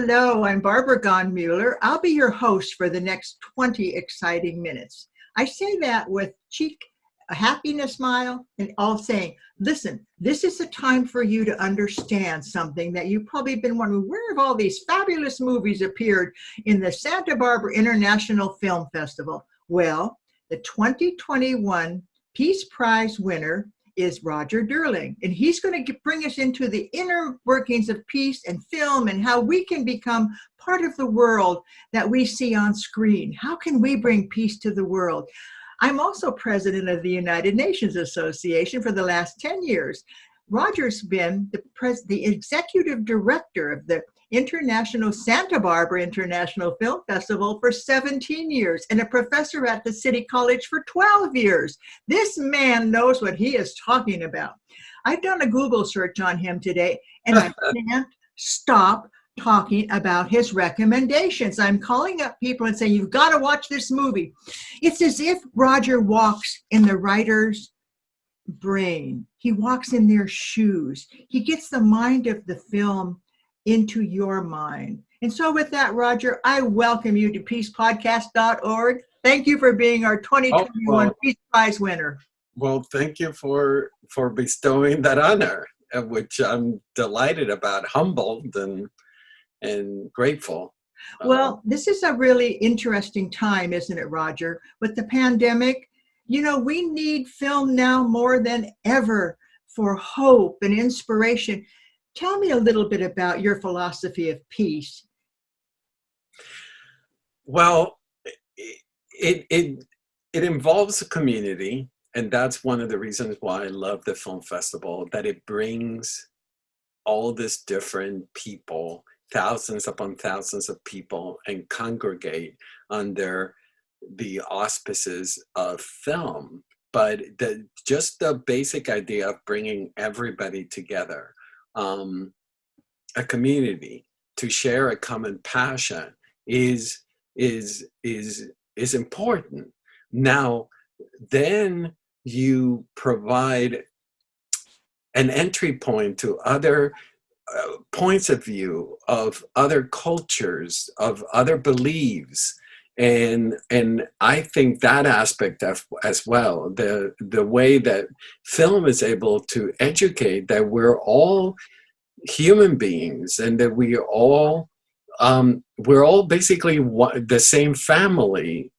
Hello, I'm Barbara Gonmueller. I'll be your host for the next 20 exciting minutes. I say that with a happiness smile, and all saying, listen, this is a time for you to understand something that you've probably been wondering, where have all these fabulous movies appeared in the Santa Barbara International Film Festival? Well, the 2021 Peace Prize winner is Roger Durling, and he's going to bring us into the inner workings of peace and film and how we can become part of the world that we see on screen. How can we bring peace to the world? I'm also president of the United Nations Association for the last 10 years. Roger's been the executive director of the International Santa Barbara International Film Festival for 17 years and a professor at the City College for 12 years. This man knows what he is talking about. I've done a Google search on him today, and I can't stop talking about his recommendations. I'm calling up people and saying, you've got to watch this movie. It's as if Roger walks in the writer's brain. He walks in their shoes. He gets the mind of the film into your mind. And so with that, Roger, I welcome you to peacepodcast.org. Thank you for being our 2021 Peace Prize winner. Well, thank you for bestowing that honor, which I'm delighted about, humbled and grateful. Well, this is a really interesting time, isn't it, Roger? With the pandemic, we need film now more than ever for hope and inspiration. Tell me a little bit about your philosophy of peace. Well, it involves a community, and that's one of the reasons why I love the film festival, that it brings all these different people, thousands upon thousands of people, and congregate under the auspices of film. But just the basic idea of bringing everybody together, a community, to share a common passion is important. Now, then you provide an entry point to other points of view of other cultures, of other beliefs. And I think that aspect as well, the way that film is able to educate that we're all human beings and that we're all basically the same family.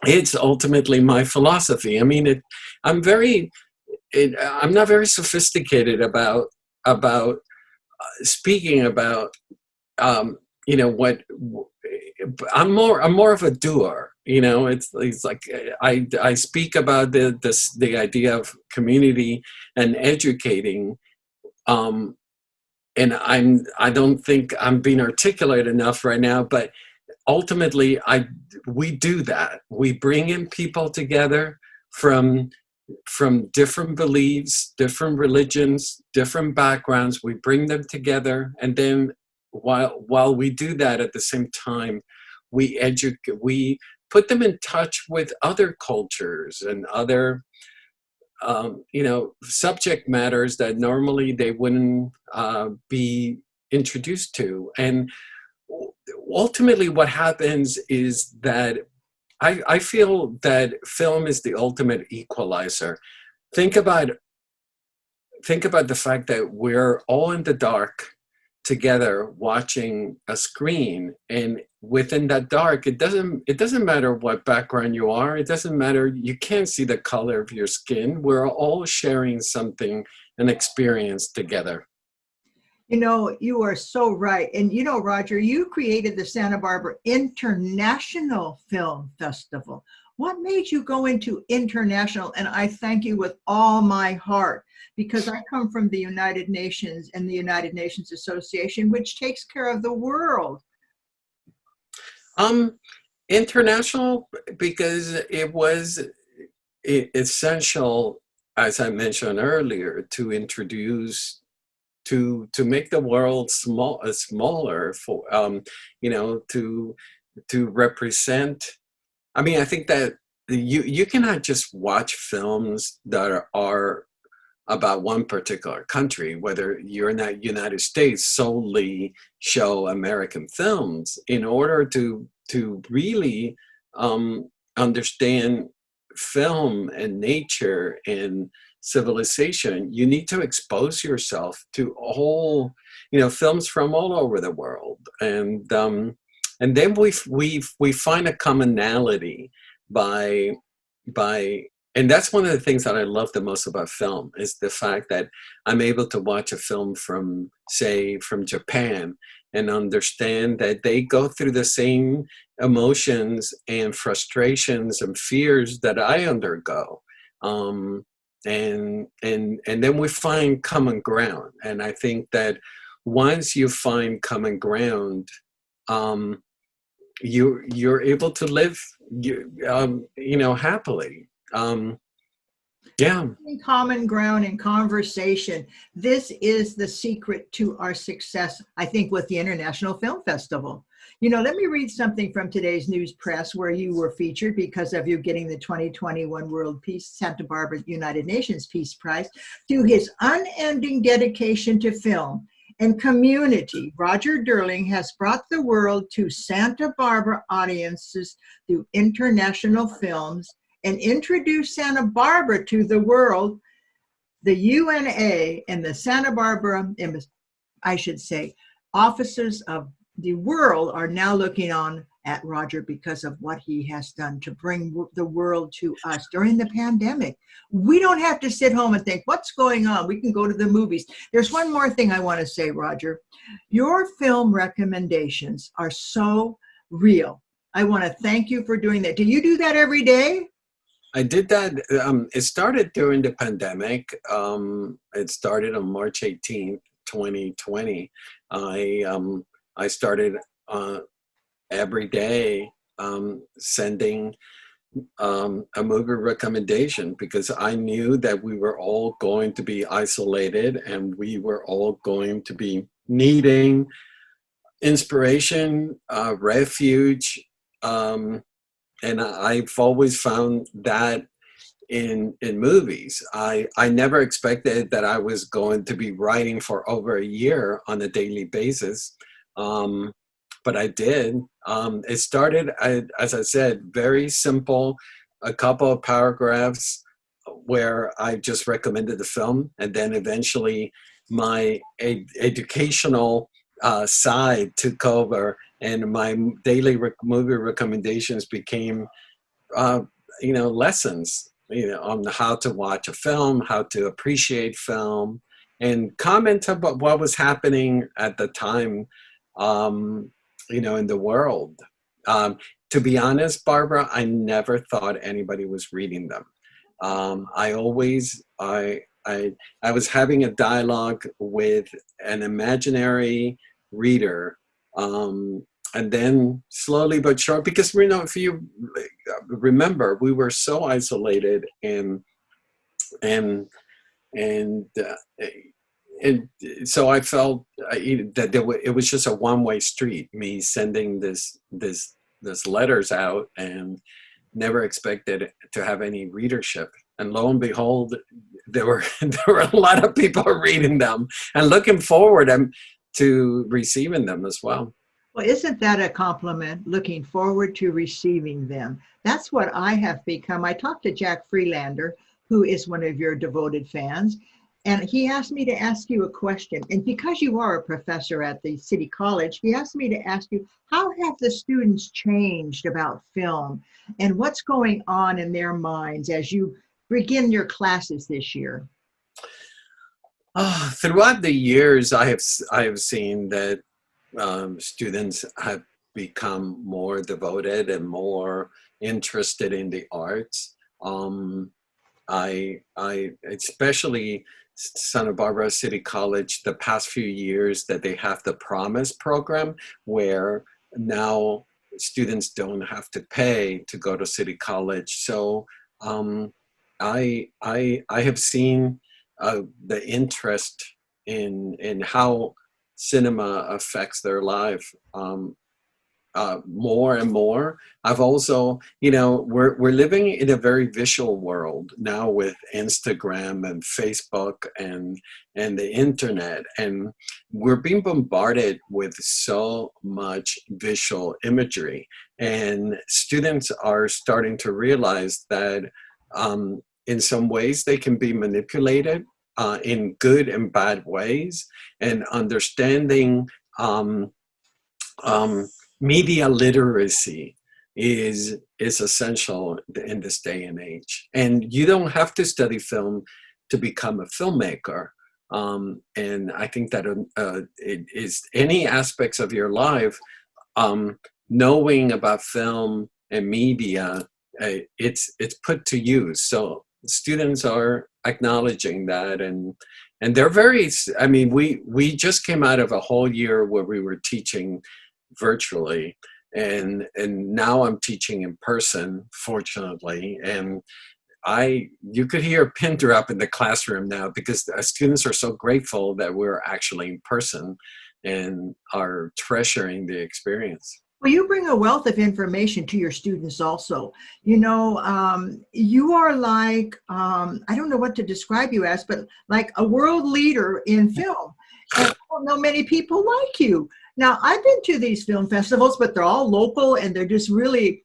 It's ultimately my philosophy. I mean, I'm not very sophisticated about speaking about what. I'm more of a doer. It's like I speak about the idea of community and educating, and I don't think I'm being articulate enough right now, but ultimately we do that. We bring in people together from different beliefs, different religions, different backgrounds. We bring them together, and then while we do that, at the same time, we put them in touch with other cultures and other subject matters that normally they wouldn't be introduced to. And ultimately what happens is that I feel that film is the ultimate equalizer. Think about the fact that we're all in the dark together watching a screen, and within that dark, it doesn't matter what background you are, it doesn't matter, you can't see the color of your skin, we're all sharing something, an experience together. You are so right. And Roger, you created the Santa Barbara International Film Festival. What made you go into international? And I thank you with all my heart, because I come from the United Nations and the United Nations Association, which takes care of the world. International, because it was essential, as I mentioned earlier, to introduce, to make the world smaller, for to represent. I mean, I think that you cannot just watch films that are about one particular country, whether you're in the United States, solely show American films in order to really understand film and nature and civilization. You need to expose yourself to all, films from all over the world, and then we find a commonality by and that's one of the things that I love the most about film, is the fact that I'm able to watch a film from, say, from Japan, and understand that they go through the same emotions and frustrations and fears that I undergo. And then we find common ground. And I think that once you find common ground, you're able to live, happily. Yeah. Common ground and conversation. This is the secret to our success, I think, with the International Film Festival. Let me read something from today's news press, where you were featured because of you getting the 2021 World Peace Santa Barbara United Nations Peace Prize. Through his unending dedication to film and community, Roger Durling has brought the world to Santa Barbara audiences through international films and introduced Santa Barbara to the world. The UNA and the Santa Barbara, I should say, officers of the world are now looking on at Roger because of what he has done to bring the world to us during the pandemic. We don't have to sit home and think, what's going on? We can go to the movies. There's one more thing I want to say, Roger. Your film recommendations are so real. I want to thank you for doing that. Do you do that every day? I did that. It started during the pandemic. It started on March 18th, 2020. I started every day sending a movie recommendation, because I knew that we were all going to be isolated and we were all going to be needing inspiration, refuge. And I've always found that in movies. I never expected that I was going to be writing for over a year on a daily basis. But I did. It started, as I said, very simple, a couple of paragraphs where I just recommended the film, and then eventually my educational side took over, and my daily movie recommendations became, lessons, on how to watch a film, how to appreciate film, and comment about what was happening at the time, in the world. To be honest, Barbara, I never thought anybody was reading them. I was having a dialogue with an imaginary reader, and then slowly but surely, because if you remember, we were so isolated, and so I felt that it was just a one-way street, me sending this letters out, and never expected to have any readership. And lo and behold, there were a lot of people reading them and looking forward to receiving them as well. Well, isn't that a compliment? Looking forward to receiving them. That's what I have become. I talked to Jack Freelander, who is one of your devoted fans, and he asked me to ask you a question. And because you are a professor at the City College, he asked me to ask you, how have the students changed about film, and what's going on in their minds as you begin your classes this year? Throughout the years, I have seen that students have become more devoted and more interested in the arts. I especially Santa Barbara City College, the past few years that they have the Promise program, where now students don't have to pay to go to City College. So I have seen the interest in how cinema affects their life. more and more. I've also, we're living in a very visual world now with Instagram and Facebook and the internet, and we're being bombarded with so much visual imagery, and students are starting to realize that in some ways they can be manipulated in good and bad ways, and understanding media literacy is essential in this day and age. And you don't have to study film to become a filmmaker. And I think that it is any aspects of your life, knowing about film and media, it's put to use. So students are acknowledging that, and they're very, I mean, we just came out of a whole year where we were teaching virtually, and now I'm teaching in person, fortunately, and you could hear a pin drop in the classroom now because the students are so grateful that we're actually in person and are treasuring the experience. Well, you bring a wealth of information to your students also. You are like, I don't know what to describe you as, but like a world leader in film. And I don't know many people like you. Now, I've been to these film festivals, but they're all local and they're just really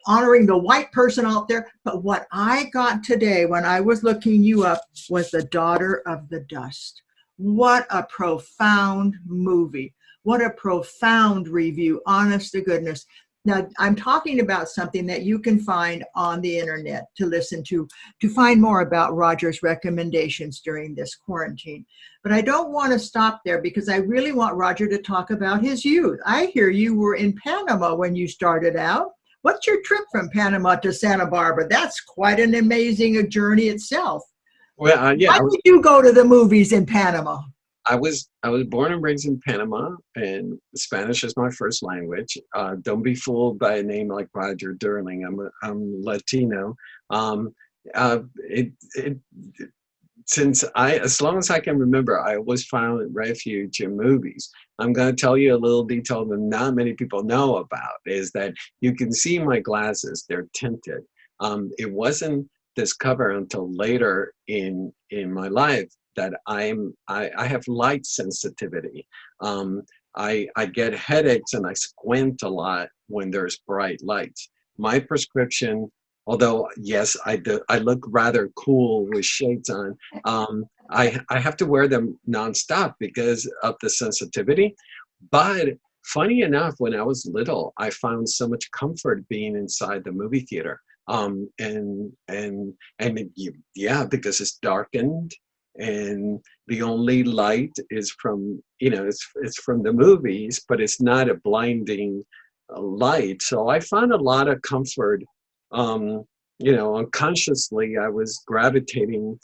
honoring the white person out there. But what I got today when I was looking you up was The Daughter of the Dust. What a profound movie. What a profound review, honest to goodness. Now, I'm talking about something that you can find on the internet to listen to find more about Roger's recommendations during this quarantine. But I don't want to stop there because I really want Roger to talk about his youth. I hear you were in Panama when you started out. What's your trip from Panama to Santa Barbara? That's quite an amazing journey itself. Well, yeah. Why did you go to the movies in Panama? I was born and raised in Panama, and Spanish is my first language. Don't be fooled by a name like Roger Durling. I'm Latino. As long as I can remember, I always found refuge in movies. I'm going to tell you a little detail that not many people know about is that you can see my glasses; they're tinted. It wasn't discovered until later in my life that I have light sensitivity. I get headaches and I squint a lot when there's bright lights. My prescription, although yes, I look rather cool with shades on, I have to wear them nonstop because of the sensitivity. But funny enough, when I was little, I found so much comfort being inside the movie theater. Because it's darkened, and the only light is from it's from the movies, but it's not a blinding light. So I found a lot of comfort. Unconsciously I was gravitating,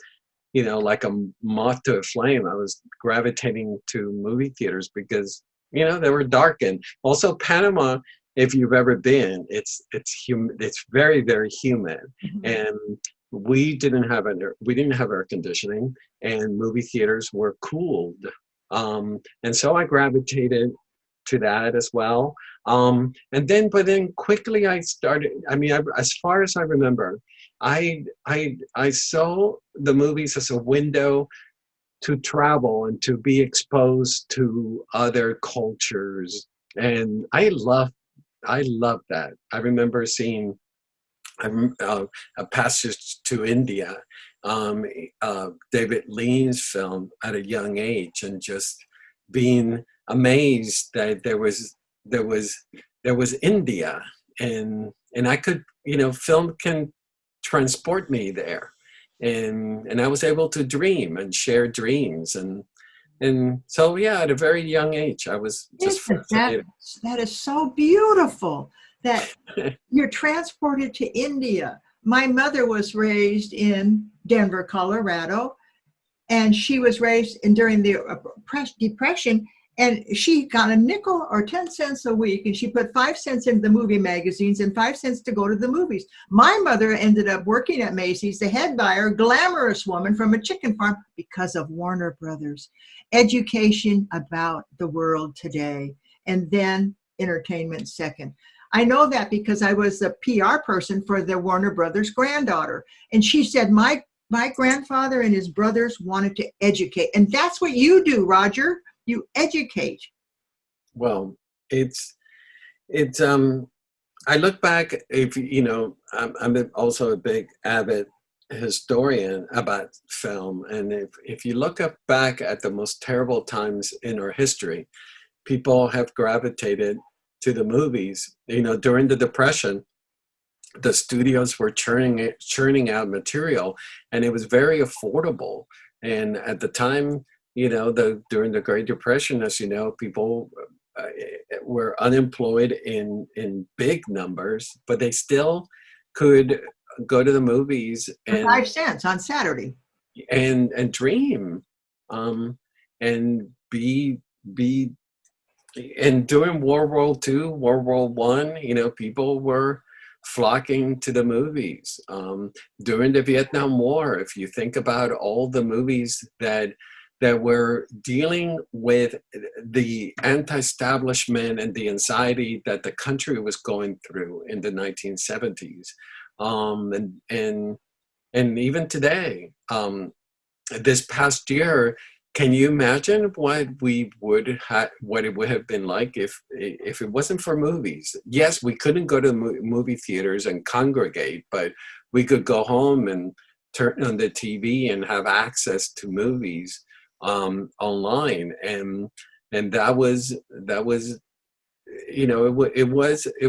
like a moth to a flame. I was gravitating to movie theaters because they were darkened. Also, Panama, if you've ever been, it's very, very humid. Mm-hmm. And we didn't have air conditioning, and movie theaters were cooled. And so I gravitated to that as well. But then quickly I started, as far as I remember, I saw the movies as a window to travel and to be exposed to other cultures. And I love that. I remember seeing a passage to India, David Lean's film at a young age, and just being amazed that there was India, and I could, film can transport me there, and I was able to dream and share dreams, and so yeah, at a very young age, I was just fascinated. That is so beautiful. That you're transported to India. My mother was raised in Denver, Colorado, and she was raised during the Depression, and she got a nickel or 10 cents a week, and she put 5 cents into the movie magazines and 5 cents to go to the movies. My mother ended up working at Macy's, the head buyer, glamorous woman from a chicken farm, because of Warner Brothers. Education about the world today. And then entertainment second. I know that because I was the PR person for the Warner Brothers granddaughter. And she said, my grandfather and his brothers wanted to educate. And that's what you do, Roger. You educate. Well, it's I look back, if you know, I'm also a big avid historian about film, and if you look up back at the most terrible times in our history, people have gravitated to the movies. You know, during the Depression, the studios were churning out material, and it was very affordable. And at the time, you know, during the Great Depression, as you know, people were unemployed in big numbers, but they still could go to the movies For 5 cents on Saturday. and dream, and be and during World War II, World War I, you know, people were flocking to the movies. During the Vietnam War, if you think about all the movies that were dealing with the anti-establishment and the anxiety that the country was going through in the 1970s, and even today, this past year. Can you imagine what it would have been like if it wasn't for movies? Yes, we couldn't go to movie theaters and congregate, but we could go home and turn on the TV and have access to movies online, and that was you know, it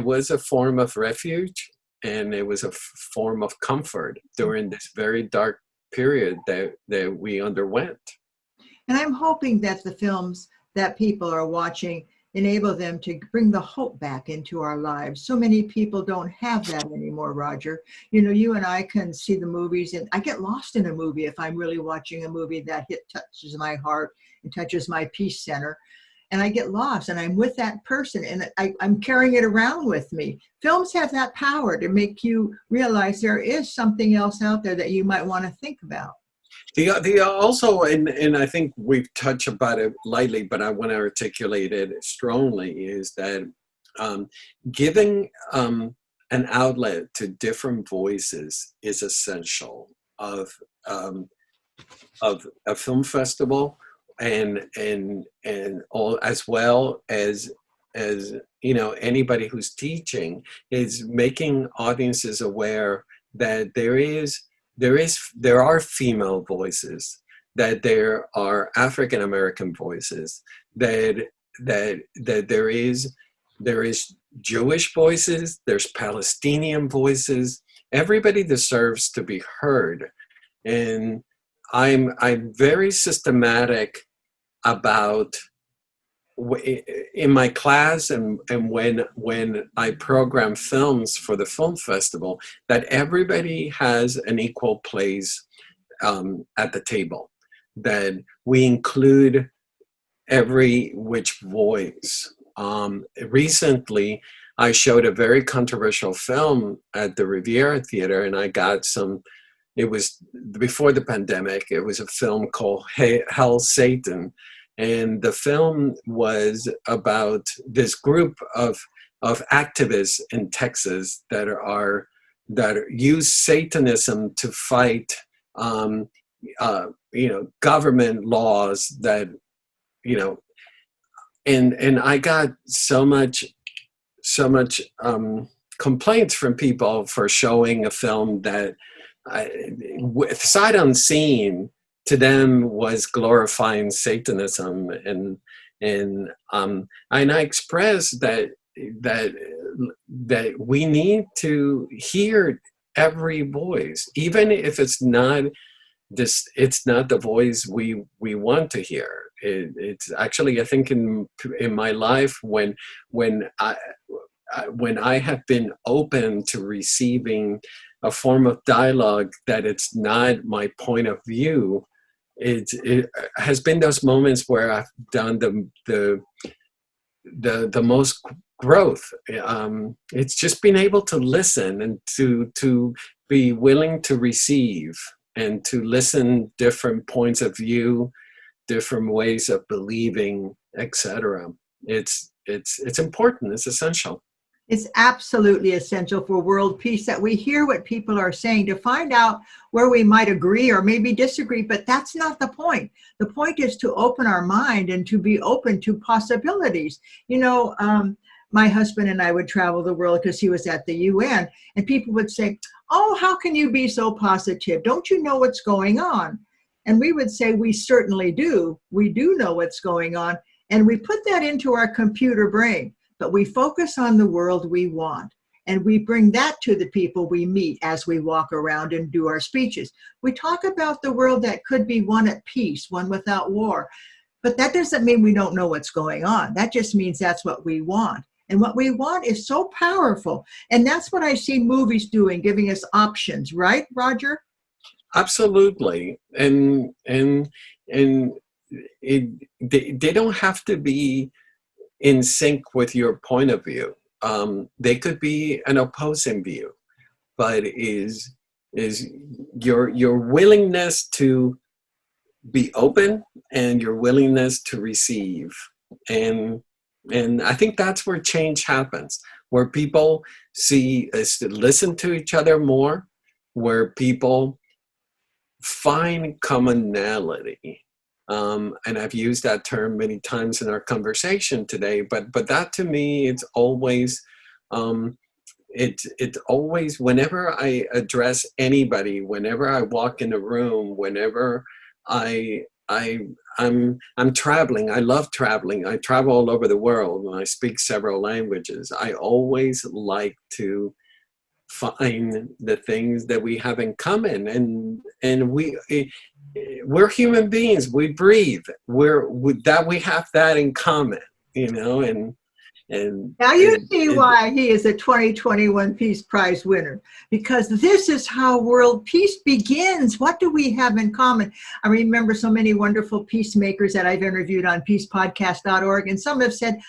was a form of refuge, and it was a form of comfort during this very dark period that we underwent. And I'm hoping that the films that people are watching enable them to bring the hope back into our lives. So many people don't have that anymore, Roger. You know, you and I can see the movies, and I get lost in a movie if I'm really watching a movie that touches my heart and touches my peace center. And I get lost, and I'm with that person, and I'm carrying it around with me. Films have that power to make you realize there is something else out there that you might want to think about. The also, and I think we've touched about it lightly, but I want to articulate it strongly, is that giving an outlet to different voices is essential of a film festival, and all, as well as you know, anybody who's teaching, is making audiences aware that there are female voices, that there are African American voices, that there is Jewish voices, there's Palestinian voices. Everybody deserves to be heard, and I'm very systematic about, in my class and when I program films for the film festival, that everybody has an equal place at the table, that we include every which voice. Recently, I showed a very controversial film at the Riviera Theater, and I got some. It was before the pandemic. It was a film called Hell, Satan. And the film was about this group of activists in Texas that use Satanism to fight, you know, government laws that, you know, and I got so much complaints from people for showing a film that, sight unseen, to them was glorifying Satanism, and I expressed that we need to hear every voice, even if it's not the voice we want to hear. It's actually, I think, in my life, when I have been open to receiving a form of dialogue that it's not my point of view, it has been those moments where I've done the most growth. It's just being able to listen and to be willing to receive and to listen different points of view, different ways of believing, etc. It's it's important. It's essential. It's absolutely essential for world peace that we hear what people are saying to find out where we might agree or maybe disagree, but that's not the point. The point is to open our mind and to be open to possibilities. My husband and I would travel the world because he was at the UN, and people would say, "Oh, how can you be so positive? Don't you know what's going on?" And we would say, "We certainly do. We do know what's going on." And we put that into our computer brain. But we focus on the world we want, and we bring that to the people we meet as we walk around and do our speeches. We talk about the world that could be one at peace, one without war. But that doesn't mean we don't know what's going on. That just means that's what we want. And what we want is so powerful. And that's what I see movies doing, giving us options, right, Roger? Absolutely. And they don't have to be in sync with your point of view. They could be an opposing view, but is your willingness to be open and your willingness to receive. And I think that's where change happens, where people listen to each other more, where people find commonality. And I've used that term many times in our conversation today, but that to me, it's always, it's always, whenever I address anybody, whenever I walk in a room, whenever I'm traveling, I love traveling. I travel all over the world and I speak several languages. I always like to find the things that we have in common, and we're human beings. We breathe. We have that in common, and now you see why he is a 2021 Peace Prize winner, because this is how world peace begins. What do we have in common? I remember so many wonderful peacemakers that I've interviewed on peacepodcast.org, and some have said,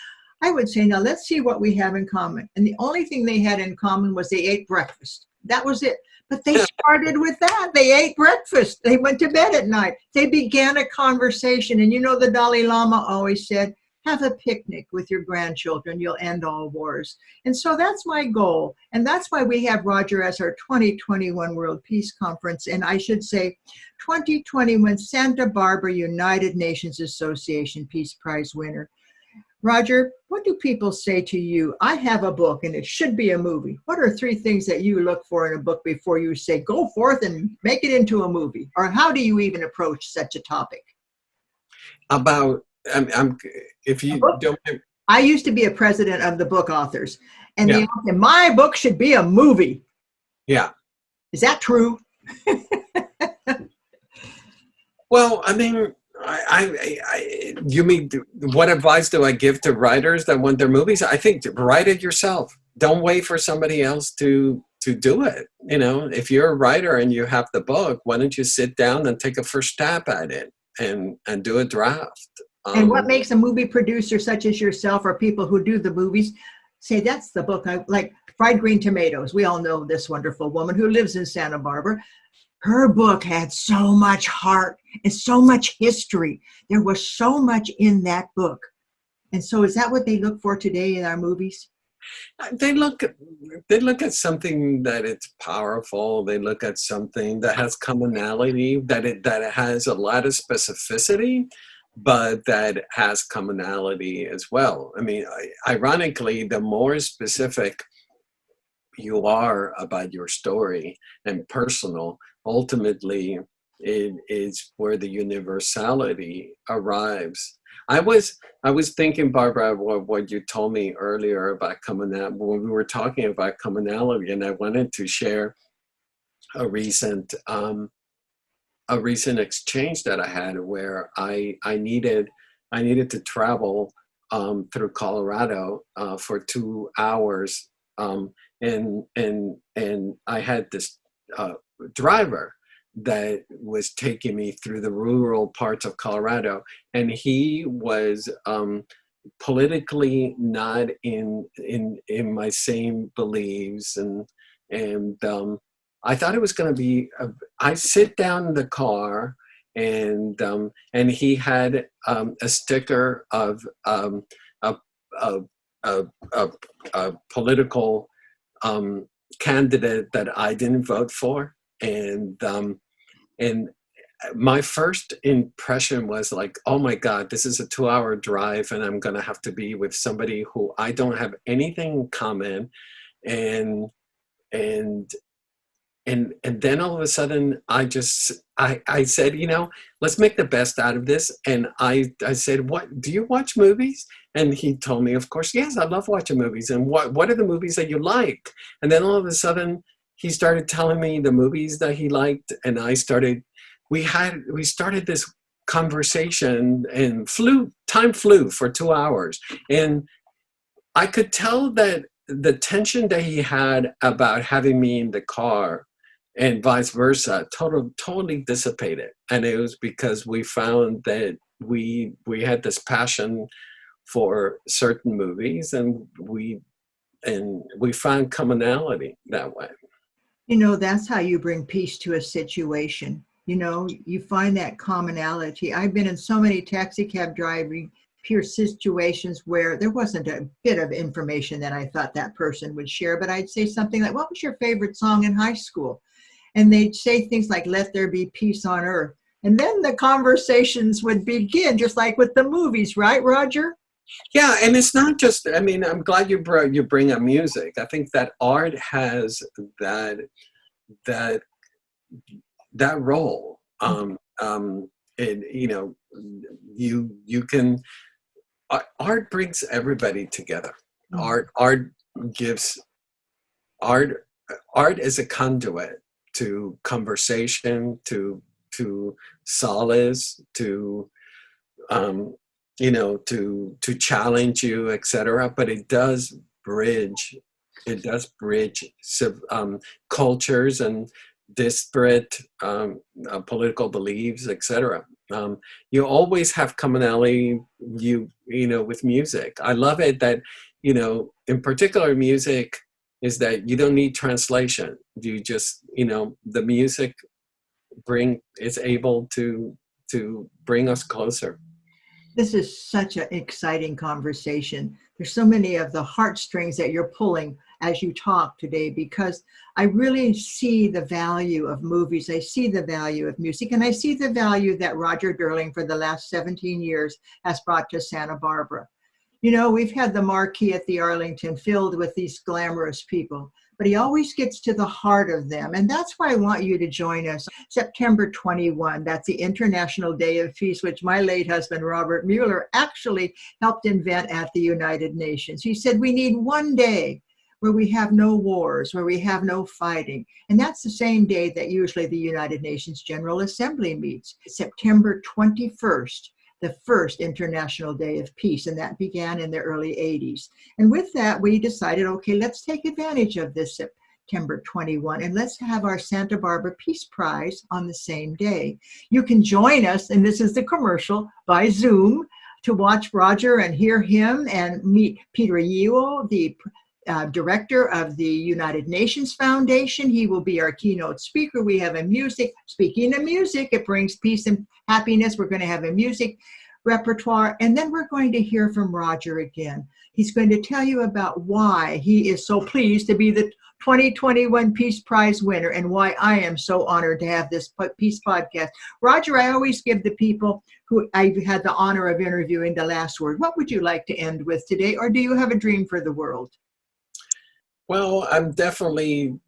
I would say, now let's see what we have in common. And the only thing they had in common was they ate breakfast. That was it. But they started with that. They ate breakfast. They went to bed at night. They began a conversation. And the Dalai Lama always said, have a picnic with your grandchildren. You'll end all wars. And so that's my goal. And that's why we have Roger as our 2021 World Peace Conference. And I should say 2021 Santa Barbara United Nations Association Peace Prize winner. Roger, what do people say to you? I have a book and it should be a movie. What are 3 things that you look for in a book before you say, go forth and make it into a movie? Or how do you even approach such a topic? If you don't. I used to be a president of the book authors, and Yeah. My book should be a movie. Yeah. Is that true? Well, you mean, what advice do I give to writers that want their movies? I think write it yourself. Don't wait for somebody else to do it. If you're a writer and you have the book, why don't you sit down and take a first stab at it and do a draft? And what makes a movie producer such as yourself, or people who do the movies, say that's the book I like? Fried Green Tomatoes. We all know this wonderful woman who lives in Santa Barbara. Her book had so much heart and so much history. There was so much in that book. And so is that what they look for today in our movies? They look at something that it's powerful. They look at something that has commonality, that it has a lot of specificity, but that has commonality as well. Ironically, the more specific you are about your story and personal, ultimately it is where the universality arrives. I was thinking, Barbara, what you told me earlier about commonality, when we were talking about commonality, and I wanted to share a recent exchange that I had where I needed to travel through Colorado for 2 hours, and I had this driver that was taking me through the rural parts of Colorado, and he was politically not in my same beliefs, and I thought it was going to be. I sit down in the car, and he had a sticker of a, a, a, a political candidate that I didn't vote for, and my first impression was like, oh my God, this is a 2-hour drive, and I'm going to have to be with somebody who I don't have anything in common, and and and then all of a sudden I said, let's make the best out of this. And I said, what, do you watch movies? And he told me, of course, yes, I love watching movies. And what are the movies that you like? And then all of a sudden he started telling me the movies that he liked, and we started this conversation, and time flew for 2 hours. And I could tell that the tension that he had about having me in the car and vice versa totally dissipated. And it was because we found that we had this passion for certain movies, and we found commonality that way. That's how you bring peace to a situation. You find that commonality. I've been in so many taxi cab driving peer situations where there wasn't a bit of information that I thought that person would share, but I'd say something like, what was your favorite song in high school? And they'd say things like, let there be peace on earth. And then the conversations would begin, just like with the movies, right, Roger? Yeah, and it's not just, I'm glad you bring up music. I think that art has that role. You can, art brings everybody together. Art is a conduit to conversation, to solace, to to challenge you, etc. But it does bridge cultures and disparate political beliefs, etc. You always have commonality, with music. I love it that, in particular music is that you don't need translation. You just, the music is able to bring us closer. This is such an exciting conversation. There's so many of the heartstrings that you're pulling as you talk today, because I really see the value of movies. I see the value of music, and I see the value that Roger Durling for the last 17 years has brought to Santa Barbara. We've had the marquee at the Arlington filled with these glamorous people, but he always gets to the heart of them. And that's why I want you to join us. September 21, that's the International Day of Peace, which my late husband, Robert Mueller, actually helped invent at the United Nations. He said, we need one day where we have no wars, where we have no fighting. And that's the same day that usually the United Nations General Assembly meets, September 21st. The first International Day of Peace, and that began in the early 80s. And with that, we decided, okay, let's take advantage of this September 21, and let's have our Santa Barbara Peace Prize on the same day. You can join us, and this is the commercial, by Zoom to watch Roger and hear him and meet Peter Yeo, the director of the United Nations Foundation. He will be our keynote speaker. We have speaking of music, it brings peace and happiness. We're going to have a music repertoire, and then we're going to hear from Roger again. He's going to tell you about why he is so pleased to be the 2021 Peace Prize winner, and why I am so honored to have this Peace podcast. Roger, I always give the people who I've had the honor of interviewing the last word. What would you like to end with today, or do you have a dream for the world? Well, I'm definitely,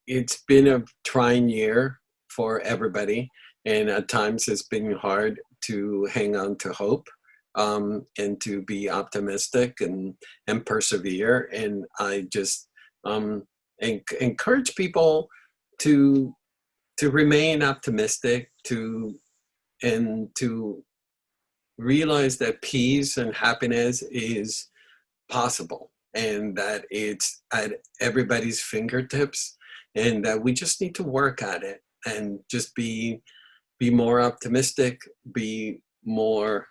it's been a trying year for everybody, and at times it's been hard to hang on to hope, and to be optimistic and persevere. And I just encourage people to remain optimistic, and to realize that peace and happiness is possible, and that it's at everybody's fingertips, and that we just need to work at it, and just be more optimistic, be more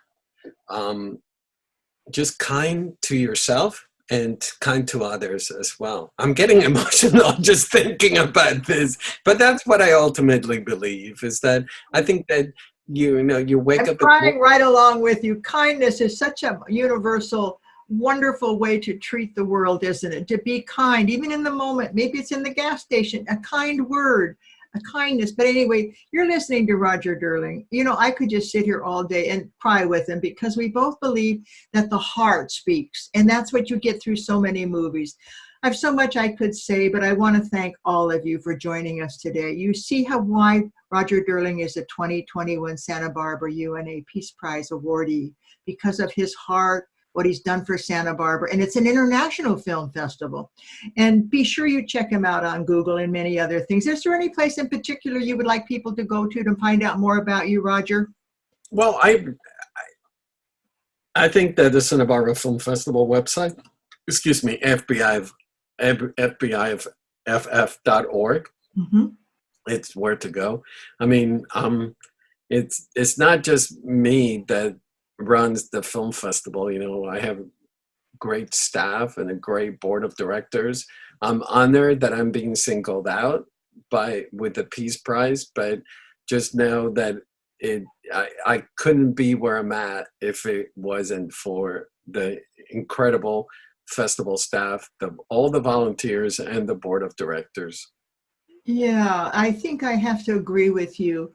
just kind to yourself and kind to others as well. I'm getting emotional just thinking about this, but that's what I ultimately believe, is that I think that you wake I'm up. crying right along with you. Kindness is such a universal, wonderful way to treat the world, isn't it? To be kind, even in the moment. Maybe it's in the gas station, a kind word, a kindness. But anyway, you're listening to Roger Durling. You know, I could just sit here all day and cry with him because we both believe that the heart speaks. And that's what you get through so many movies. I have so much I could say, but I want to thank all of you for joining us today. You see why Roger Durling is a 2021 Santa Barbara UNA Peace Prize awardee, because of his heart, what he's done for Santa Barbara. And it's an international film festival. And be sure you check him out on Google and many other things. Is there any place in particular you would like people to go to find out more about you, Roger? Well, I think that the Santa Barbara Film Festival website, excuse me, SBIFF.org. Mm-hmm. It's where to go. I mean, it's not just me that runs the film festival. You know, I have great staff and a great board of directors. I'm honored that I'm being singled out with the Peace Prize, but just know that I couldn't be where I'm at if it wasn't for the incredible festival staff, all the volunteers, and the board of directors. Yeah, I think I have to agree with you.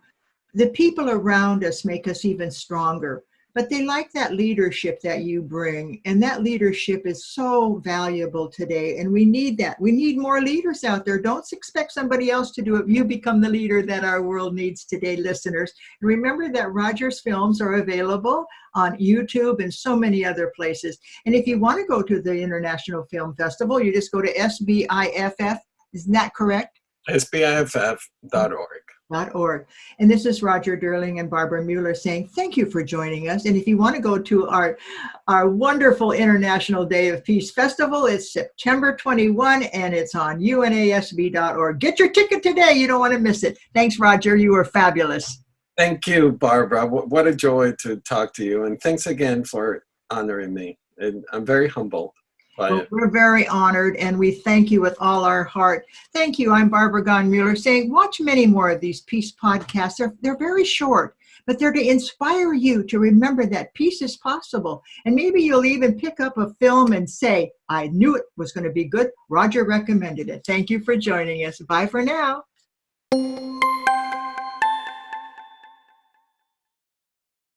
The people around us make us even stronger, but they like that leadership that you bring. And that leadership is so valuable today. And we need that. We need more leaders out there. Don't expect somebody else to do it. You become the leader that our world needs today, listeners. And remember that Roger's films are available on YouTube and so many other places. And if you want to go to the International Film Festival, you just go to SBIFF. Isn't that correct? SBIFF.org. .org. And this is Roger Durling and Barbara Mueller saying thank you for joining us. And if you want to go to our wonderful International Day of Peace Festival, it's September 21 and it's on unasb.org. Get your ticket today. You don't want to miss it. Thanks, Roger. You were fabulous. Thank you, Barbara. What a joy to talk to you. And thanks again for honoring me. And I'm very humbled. Well, we're very honored, and we thank you with all our heart. Thank you. I'm Barbara Mueller saying watch many more of these peace podcasts. They're very short, but they're to inspire you to remember that peace is possible. And maybe you'll even pick up a film and say, I knew it was going to be good. Roger recommended it. Thank you for joining us. Bye for now.